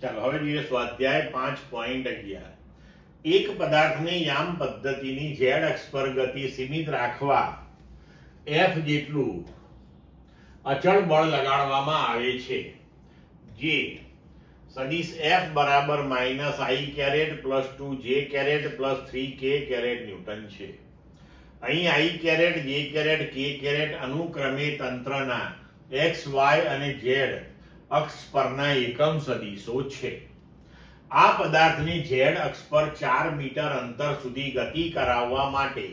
ચાલો હવે જોઈએ સ્વાધ્યાય 5.11 એક પદાર્થની યામ પદ્ધતિની z અક્ષ પર ગતિ સીમિત રાખવા f જેટલું અચળ બળ લગાડવામાં આવે છે જે સદિશ f બરાબર -i caret plus 2j caret plus 3k caret newton છે। અહીં i caret j caret k caret અનુક્રમે તંત્રના x y અને z અક્ષ પરના એકમ સદિશો છે। આ પદાર્થની z અક્ષ પર 4 મીટર અંતર સુધી ગતિ કરાવવા માટે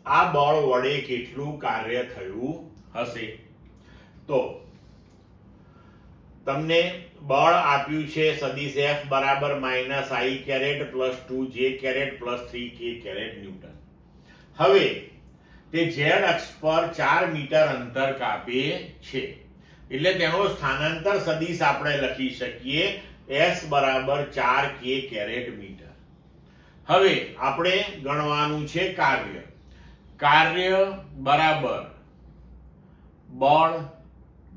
આ બળ વડે કેટલું કાર્ય થયું હશે? તો તમને બળ આપ્યું છે સદિશ f બરાબર -i caret plus 2j caret plus 3k caret newton. હવે તે z અક્ષ પર 4 મીટર અંતર કાપે છે એટલે તેનો સ્થાનાંતર સદિશ આપણે લખી શકીએ s બરાબર 4k કેરેટ મીટર। હવે આપણે ગણવાનું છે કાર્ય બરાબર બળ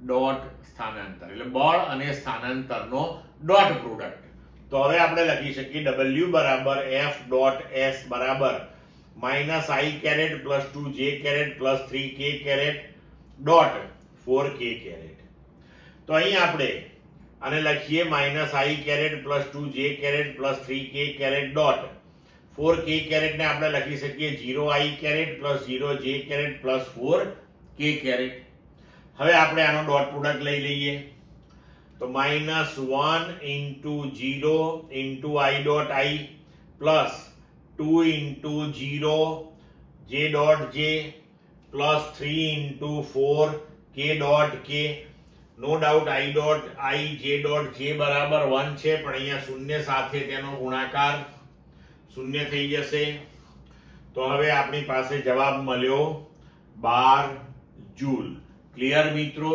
ડોટ સ્થાનાંતર એટલે બળ અને સ્થાનાંતરનો ડોટ પ્રોડક્ટ। તો હવે આપણે લખી શકીએ w બરાબર f ડોટ s બરાબર -i caret plus 2j caret plus 3k caret dot 4k caret. તો અહીં આપણે આને લખીએ -i caret plus 2j caret plus 3k caret dot 4k caret ને આપણે લખી શકીએ 0i caret plus 0j caret plus 4k caret. હવે આપણે આનો ડોટ પ્રોડક્ટ લઈ લઈએ તો -1 into 0 into i dot i plus 2 into 0 j dot j plus 3 into 4 k dot k। No doubt i dot i j dot j બરાબર 1 છે પણ અહીંયા શૂન્ય સાથે તેનો ગુણાકાર શૂન્ય થઈ જશે। તો હવે આપણી પાસે જવાબ મળ્યો 12 જૂલ। ક્લિયર મિત્રો?